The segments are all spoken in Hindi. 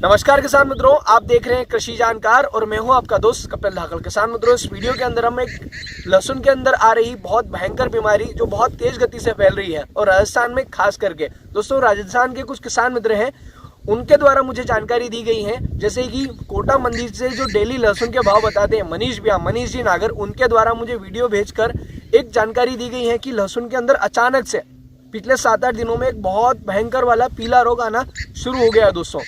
नमस्कार किसान मित्रों, आप देख रहे हैं कृषि जानकार और मैं हूं आपका दोस्त कपिल धाकड़। किसान मित्रों, इस वीडियो के अंदर हम एक लहसुन के अंदर आ रही बहुत भयंकर बीमारी जो बहुत तेज गति से फैल रही है और राजस्थान में खास करके दोस्तों राजस्थान के कुछ किसान मित्र हैं, उनके द्वारा मुझे जानकारी दी गई है। जैसे कि कोटा मंडी से जो डेली लहसुन के भाव बताते हैं मनीष जी नागर, उनके द्वारा मुझे वीडियो भेजकर एक जानकारी दी गई है कि लहसुन के अंदर अचानक से पिछले 7-8 दिनों में एक बहुत भयंकर वाला पीला रोग आना शुरू हो गया है दोस्तों।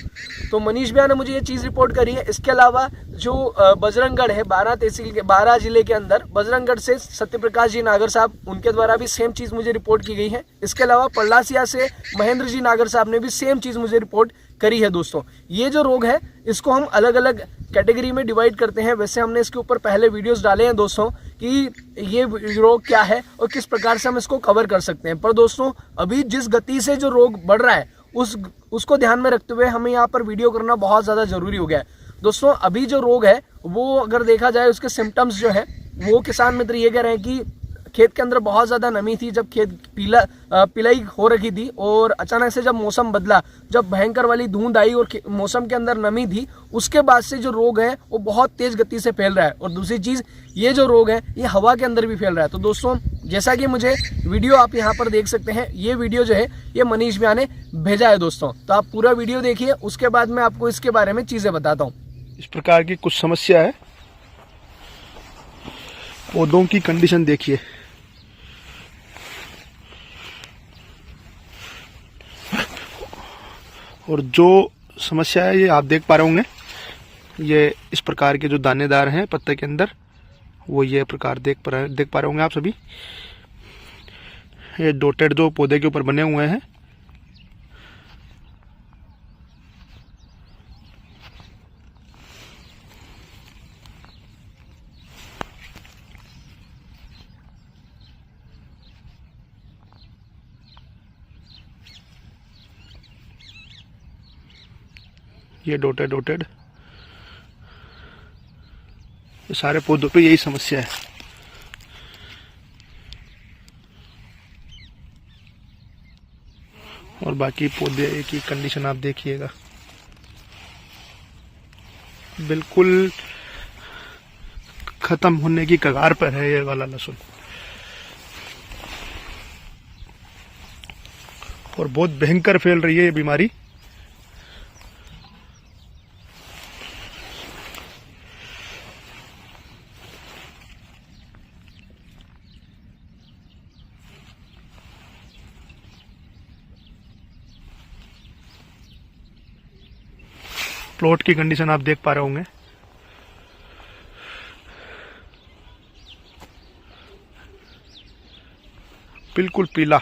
तो मनीष भैया ने मुझे ये चीज़ रिपोर्ट करी है। इसके अलावा जो बजरंगगढ़ है 12 तहसील के 12 जिले के अंदर बजरंगगढ़ से सत्यप्रकाश जी नागर साहब, उनके द्वारा भी सेम चीज़ मुझे रिपोर्ट की गई है। इसके अलावा पल्लासिया से महेंद्र जी नागर साहब ने भी सेम चीज़ मुझे रिपोर्ट करी है दोस्तों। ये जो रोग है इसको हम अलग अलग कैटेगरी में डिवाइड करते हैं। वैसे हमने इसके ऊपर पहले वीडियोस डाले हैं दोस्तों कि ये रोग क्या है और किस प्रकार से हम इसको कवर कर सकते हैं। पर दोस्तों अभी जिस गति से जो रोग बढ़ रहा है उसको ध्यान में रखते हुए हमें यहाँ पर वीडियो करना बहुत ज़्यादा जरूरी हो गया है दोस्तों। अभी जो रोग है वो अगर देखा जाए उसके सिम्टम्स जो है वो किसान मित्र ये कह रहे हैं कि खेत के अंदर बहुत ज़्यादा नमी थी, जब खेत पिलाई हो रखी थी और अचानक से जब मौसम बदला, जब भयंकर वाली धुंध आई और मौसम के अंदर नमी थी, उसके बाद से जो रोग है वो बहुत तेज गति से फैल रहा है। और दूसरी चीज़ ये जो रोग है ये हवा के अंदर भी फैल रहा है। तो दोस्तों जैसा कि मुझे वीडियो आप यहाँ पर देख सकते हैं, ये वीडियो जो है ये मनीष भैया ने भेजा है दोस्तों। तो आप पूरा वीडियो देखिए, उसके बाद मैं आपको इसके बारे में चीज़ें बताता हूँ। इस प्रकार की कुछ समस्या है, पौधों की कंडीशन देखिए। और जो समस्या है ये आप देख पा रहे होंगे, ये इस प्रकार के जो दानेदार हैं पत्ते के अंदर, वो ये प्रकार देख पा रहे होंगे आप सभी। ये डॉटेड जो पौधे के ऊपर बने हुए हैं, ये डॉटेड ये सारे पौधों पे यही समस्या है। और बाकी पौधे की कंडीशन आप देखिएगा, बिल्कुल खत्म होने की कगार पर है ये वाला लहसुन। और बहुत भयंकर फैल रही है ये बीमारी। प्लॉट की कंडीशन आप देख पा रहे होंगे, बिल्कुल पीला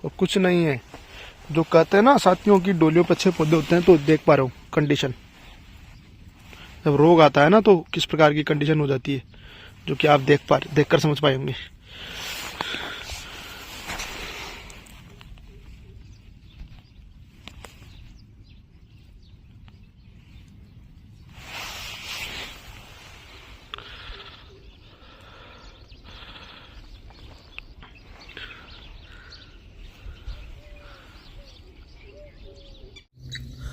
और कुछ नहीं है। जो कहते हैं ना साथियों की डोलियों पर अच्छे पौधे होते हैं, तो देख पा रहा हूँ कंडीशन। जब रोग आता है ना तो किस प्रकार की कंडीशन हो जाती है, जो कि आप देखकर समझ पाएंगे।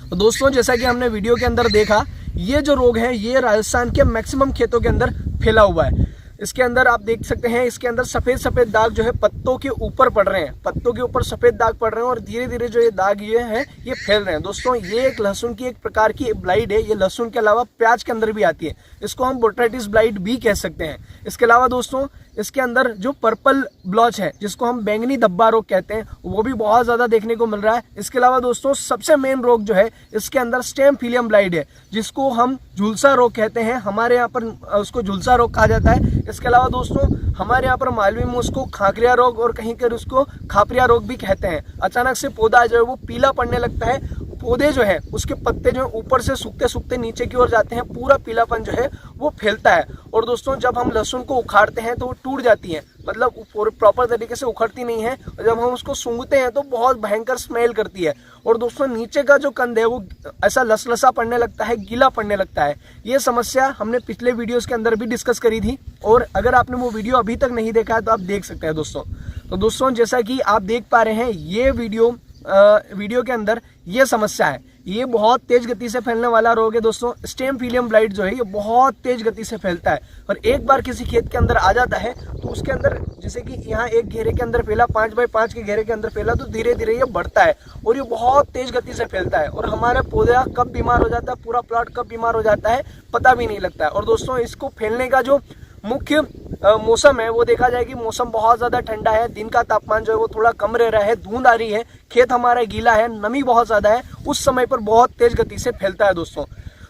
तो दोस्तों जैसा कि हमने वीडियो के अंदर देखा, ये जो रोग है ये राजस्थान के मैक्सिमम खेतों के अंदर फैला हुआ है। इसके अंदर आप देख सकते हैं, इसके अंदर सफेद दाग जो है पत्तों के ऊपर पड़ रहे हैं, पत्तों के ऊपर सफेद दाग पड़ रहे हैं और धीरे धीरे जो ये दाग ये है ये फैल रहे हैं। दोस्तों ये एक लहसुन की एक प्रकार की ब्लाइट है। ये लहसुन के अलावा प्याज के अंदर भी आती है, इसको हम बोट्राइटिस ब्लाइट भी कह सकते हैं। इसके अलावा दोस्तों इसके अंदर जो पर्पल ब्लॉच है, जिसको हम बैंगनी धब्बा रोग कहते हैं, वो भी बहुत ज्यादा देखने को मिल रहा है। इसके अलावा दोस्तों सबसे मेन रोग जो है इसके अंदर स्टेम फिलियम ब्लाइट है, जिसको हम झुलसा रोग कहते हैं। हमारे यहाँ पर उसको झुलसा रोग कहा जाता है। इसके अलावा दोस्तों हमारे यहाँ पर मालवी में उसको खाकरिया रोग और कहीं कर उसको खापरिया रोग भी कहते हैं। अचानक से पौधा जो है वो पीला पड़ने लगता है, पौधे जो है उसके पत्ते जो है ऊपर से सूखते सूखते नीचे की ओर जाते हैं, पूरा पीलापन जो है वो फैलता है। और दोस्तों जब हम लहसुन को उखाड़ते हैं तो वो टूट जाती है, मतलब प्रॉपर तरीके से उखड़ती नहीं है। और जब हम उसको सूंघते हैं तो बहुत भयंकर स्मेल करती है। और दोस्तों नीचे का जो कंद है वो ऐसा लसलसा पड़ने लगता है, गीला पड़ने लगता है। ये समस्या हमने पिछले वीडियोस के अंदर भी डिस्कस करी थी, और अगर आपने वो वीडियो अभी तक नहीं देखा है तो आप देख सकते हैं दोस्तों। तो दोस्तों जैसा कि आप देख पा रहे हैं, ये वीडियो के अंदर ये समस्या है। ये बहुत तेज गति से फैलने वाला रोग है दोस्तों। स्टेम फिलियम ब्लाइट जो है ये बहुत तेज गति से फैलता है और एक बार किसी खेत के अंदर आ जाता है तो उसके अंदर जैसे कि यहाँ एक घेरे के अंदर फैला, 5x5 के घेरे के अंदर फैला, तो धीरे धीरे ये बढ़ता है और ये बहुत तेज गति से फैलता है और हमारा पौधा कब बीमार हो जाता है, पूरा प्लॉट कब बीमार हो जाता है पता भी नहीं लगता है। और दोस्तों इसको फैलने का जो मुख्य मौसम है वो देखा जाए कि मौसम बहुत ज़्यादा ठंडा है, दिन का तापमान जो है वो थोड़ा कम रह रहा है, धुंध आ रही है, खेत हमारा गीला है, नमी बहुत ज़्यादा है, उस समय पर बहुत तेज गति से फैलता है दोस्तों।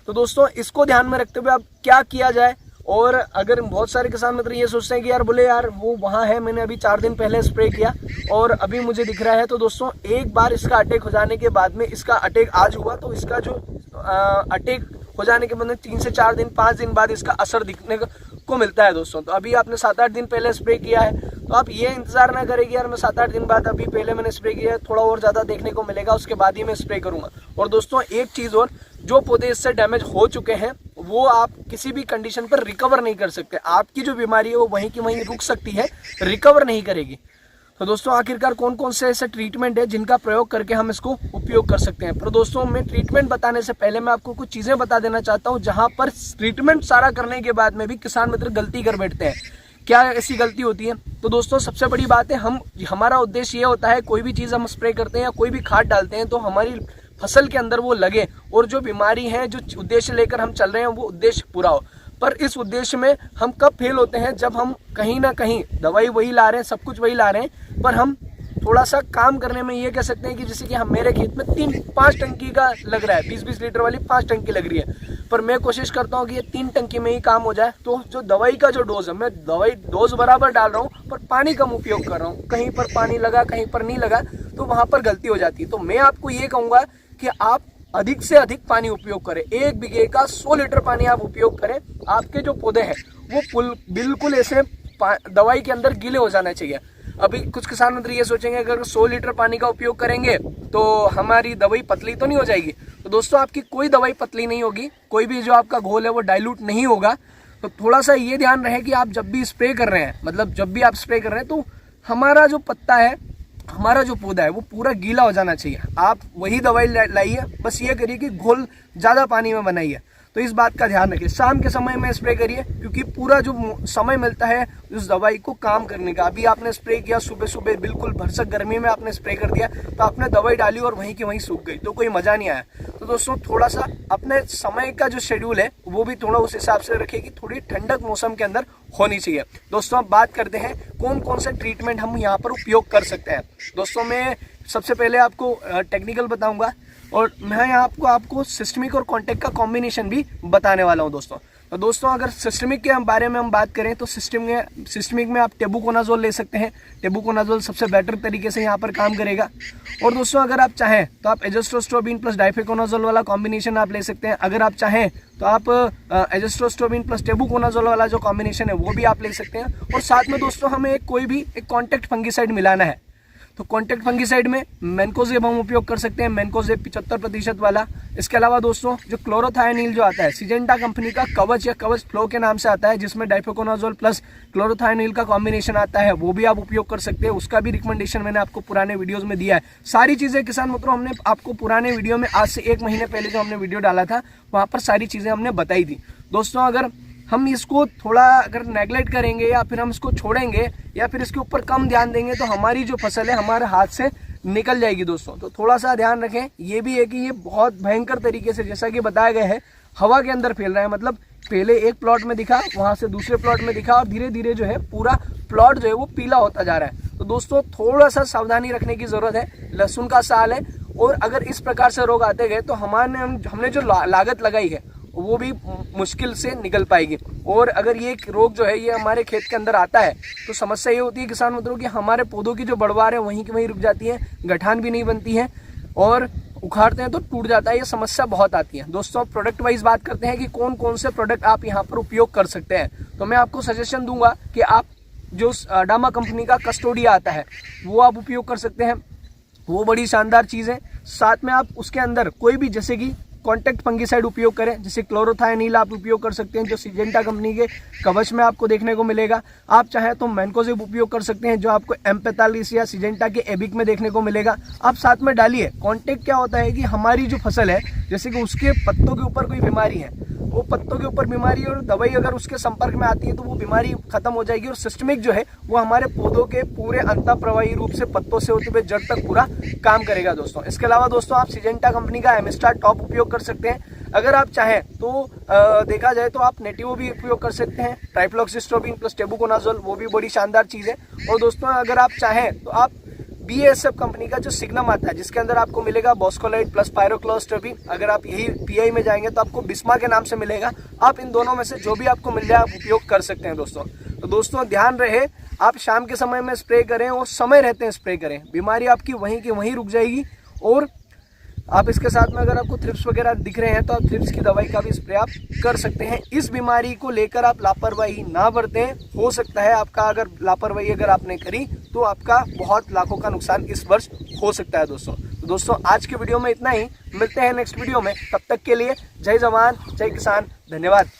तो दोस्तों इसको ध्यान में रखते हुए अब क्या किया जाए। और अगर बहुत सारे किसान मित्र ये सोचते हैं कि यार बोले यार वो वहाँ है, मैंने अभी 4 दिन पहले स्प्रे किया और अभी मुझे दिख रहा है, तो दोस्तों एक बार इसका अटैक हो जाने के बाद में, इसका अटैक आज हुआ तो इसका जो अटैक हो जाने के बाद में 3 से 4 दिन 5 दिन बाद इसका असर दिखने को मिलता है दोस्तों। तो अभी आपने 7-8 दिन पहले स्प्रे किया है तो आप ये इंतजार ना करें कि यार मैं 7-8 दिन बाद, अभी पहले मैंने स्प्रे किया है, थोड़ा और ज़्यादा देखने को मिलेगा उसके बाद ही मैं स्प्रे करूँगा। और दोस्तों एक चीज़ और, जो पौधे इससे डैमेज हो चुके हैं वो आप किसी भी कंडीशन पर रिकवर नहीं कर सकते। आपकी जो बीमारी है वो वहीं की वहीं रुक सकती है, रिकवर नहीं करेगी। तो दोस्तों आखिरकार कौन कौन से ऐसे ट्रीटमेंट है जिनका प्रयोग करके हम इसको उपयोग कर सकते हैं। पर दोस्तों मैं ट्रीटमेंट बताने से पहले मैं आपको कुछ चीज़ें बता देना चाहता हूँ जहाँ पर ट्रीटमेंट सारा करने के बाद में भी किसान मित्र गलती कर बैठते हैं। क्या ऐसी गलती होती है? तो दोस्तों सबसे बड़ी बात है, हमारा उद्देश्य ये होता है कोई भी चीज़ हम स्प्रे करते हैं या कोई भी खाद डालते हैं तो हमारी फसल के अंदर वो लगे और जो बीमारी है, जो उद्देश्य लेकर हम चल रहे हैं वो उद्देश्य पूरा हो। पर इस उद्देश्य में हम कब फेल होते हैं? जब हम कहीं ना कहीं दवाई वही ला रहे हैं, सब कुछ वही ला रहे हैं, पर हम थोड़ा सा काम करने में ये कह सकते हैं कि जैसे कि हम, मेरे खेत में 3-5 टंकी का लग रहा है, 20-20 लीटर वाली 5 टंकी लग रही है, पर मैं कोशिश करता हूँ कि ये 3 टंकी में ही काम हो जाए। तो जो दवाई का जो डोज है, मैं दवाई डोज बराबर डाल रहा हूँ पर पानी कम उपयोग कर रहा हूँ, कहीं पर पानी लगा कहीं पर नहीं लगा, तो वहाँ पर गलती हो जाती है। तो मैं आपको ये कहूँगा कि आप अधिक से अधिक पानी उपयोग करें, 1 बीघे का 100 लीटर पानी आप उपयोग करें। आपके जो पौधे हैं वो बिल्कुल ऐसे दवाई के अंदर गीले हो जाना चाहिए। अभी कुछ किसान मित्र ये सोचेंगे अगर 100 लीटर पानी का उपयोग करेंगे तो हमारी दवाई पतली तो नहीं हो जाएगी। तो दोस्तों आपकी कोई दवाई पतली नहीं होगी, कोई भी जो आपका घोल है वो डाइल्यूट नहीं होगा। तो थोड़ा सा ये ध्यान रहे कि आप जब भी स्प्रे कर रहे हैं, मतलब जब भी आप स्प्रे कर रहे हैं, तो हमारा जो पत्ता है, हमारा जो पौधा है वो पूरा गीला हो जाना चाहिए। आप वही दवाई लाइए, बस ये करिए कि घोल ज़्यादा पानी में बनाइए। तो इस बात का ध्यान रखिए। शाम के समय में स्प्रे करिए क्योंकि पूरा जो समय मिलता है उस दवाई को काम करने का। अभी आपने स्प्रे किया सुबह सुबह, बिल्कुल भरसक गर्मी में आपने स्प्रे कर दिया, तो आपने दवाई डाली और वहीं की वहीं सूख गई, तो कोई मज़ा नहीं आया। तो दोस्तों थोड़ा सा अपने समय का जो शेड्यूल है वो भी थोड़ा उस हिसाब से रखिए कि थोड़ी ठंडक मौसम के अंदर होनी चाहिए। दोस्तों अब बात करते हैं कौन कौन से ट्रीटमेंट हम यहाँ पर उपयोग कर सकते हैं। दोस्तों मैं सबसे पहले आपको टेक्निकल बताऊंगा और मैं यहाँ आपको सिस्टमिक और कॉन्टैक्ट का कॉम्बिनेशन भी बताने वाला हूँ दोस्तों। तो दोस्तों अगर सिस्टमिक के बारे में हम बात करें तो सिस्टमिक में आप टेबुकोनाजोल ले सकते हैं। टेबुकोनाजोल सबसे बेटर तरीके से यहाँ पर काम करेगा। और दोस्तों अगर आप चाहें तो आप एजेस्ट्रोस्ट्रोबिन प्लस डाइफेकोनाजोल वाला कॉम्बिनेशन आप ले सकते हैं। अगर आप चाहें तो आप एजेस्ट्रोस्ट्रोबिन प्लस टेबुकोनाजोल वाला जो कॉम्बिनेशन है वो भी आप ले सकते हैं। और साथ में दोस्तों हमें कोई भी एक कॉन्टैक्ट फंगिसाइड मिलाना है, तो कॉन्टैक्ट फंगिसाइड में मैनकोजेब हम उपयोग कर सकते हैं, मैनकोजेब 75% वाला। इसके अलावा दोस्तों जो क्लोरोथायोनिल जो आता है, सिजेंटा कंपनी का कवच या कवच फ्लो के नाम से आता है, जिसमें डाइफेकोनाजोल प्लस क्लोरोथायोनिल का कॉम्बिनेशन आता है, वो भी आप उपयोग कर सकते हैं। उसका भी रिकमेंडेशन मैंने आपको पुराने वीडियोस में दिया है। सारी चीज़ें किसान मित्रों हमने आपको पुराने वीडियो में, आज से 1 महीने पहले जो हमने वीडियो डाला था वहाँ पर सारी चीज़ें हमने बताई थी। दोस्तों अगर हम इसको थोड़ा अगर नेगलेक्ट करेंगे या फिर हम इसको छोड़ेंगे या फिर इसके ऊपर कम ध्यान देंगे तो हमारी जो फसल है हमारे हाथ से निकल जाएगी दोस्तों। तो थोड़ा सा ध्यान रखें। ये भी है कि ये बहुत भयंकर तरीके से, जैसा कि बताया गया है, हवा के अंदर फैल रहा है। मतलब पहले एक प्लॉट में दिखा, वहाँ से दूसरे प्लॉट में दिखा और धीरे धीरे जो है पूरा प्लॉट जो है वो पीला होता जा रहा है। तो दोस्तों थोड़ा सा सावधानी रखने की ज़रूरत है। लहसुन का साल है और अगर इस प्रकार से रोग आते गए तो हमने जो लागत लगाई है वो भी मुश्किल से निकल पाएगी। और अगर ये रोग जो है ये हमारे खेत के अंदर आता है तो समस्या ये होती है किसान मित्रों की, हमारे पौधों की जो बढ़वार है वहीं की वहीं रुक जाती है, गठान भी नहीं बनती है और उखाड़ते हैं तो टूट जाता है। ये समस्या बहुत आती है। दोस्तों प्रोडक्ट वाइज बात करते हैं कि कौन कौन से प्रोडक्ट आप यहाँ पर उपयोग कर सकते हैं। तो मैं आपको सजेशन दूंगा कि आप जो अडामा कंपनी का कस्टोडिया आता है वो आप उपयोग कर सकते हैं, वो बड़ी शानदार चीज़ है। साथ में आप उसके अंदर कोई भी, जैसे कि कॉन्टैक्ट फंगिसाइड उपयोग करें, जैसे क्लोरोथायनिल आप उपयोग कर सकते हैं जो सिजेंटा कंपनी के कवच में आपको देखने को मिलेगा। आप चाहें तो मैनकोजेब उपयोग कर सकते हैं जो आपको M45 या सिजेंटा के एबिक में देखने को मिलेगा। आप साथ में डालिए। कॉन्टैक्ट क्या होता है कि हमारी जो फसल है, जैसे कि उसके पत्तों के ऊपर कोई बीमारी है, वो पत्तों के ऊपर बीमारी और दवाई अगर उसके संपर्क में आती है तो वो बीमारी खत्म हो जाएगी और सिस्टमिक जो है वो हमारे पौधों के पूरे अंतःप्रवाही रूप से पत्तों से होते हुए जड़ तक पूरा काम करेगा दोस्तों। इसके अलावा दोस्तों आप सिजेंटा कंपनी का एमिस्टार टॉप उपयोग कर सकते हैं। अगर आप चाहें तो देखा जाए तो आप नेटिवो भी उपयोग कर सकते हैं, ट्राइफ्लॉक्सिस्ट्रोबिन प्लस टेबुकोनाजोल, वो भी बड़ी शानदार चीज़ है। और दोस्तों अगर आप चाहें तो आप BASF कंपनी का जो सिग्नम आता है जिसके अंदर आपको मिलेगा बॉस्कोलाइट प्लस पायरोक्लोस्ट्रोबिन, अगर आप यही PI में जाएंगे तो आपको बिस्मा के नाम से मिलेगा। आप इन दोनों में से जो भी आपको मिल जाए आप उपयोग कर सकते हैं दोस्तों। तो दोस्तों ध्यान रहे, आप शाम के समय में स्प्रे करें और समय रहते हैं स्प्रे करें, बीमारी आपकी वहीं की वहीं रुक जाएगी। और आप इसके साथ में अगर आपको थ्रिप्स वगैरह दिख रहे हैं तो आप थ्रिप्स की दवाई का भी स्प्रे आप कर सकते हैं। इस बीमारी को लेकर आप लापरवाही ना बरतें। हो सकता है आपका अगर लापरवाही अगर आपने करी तो आपका बहुत लाखों का नुकसान इस वर्ष हो सकता है दोस्तों। तो दोस्तों आज के वीडियो में इतना ही, मिलते हैं नेक्स्ट वीडियो में। तब तक के लिए जय जवान जय किसान, धन्यवाद।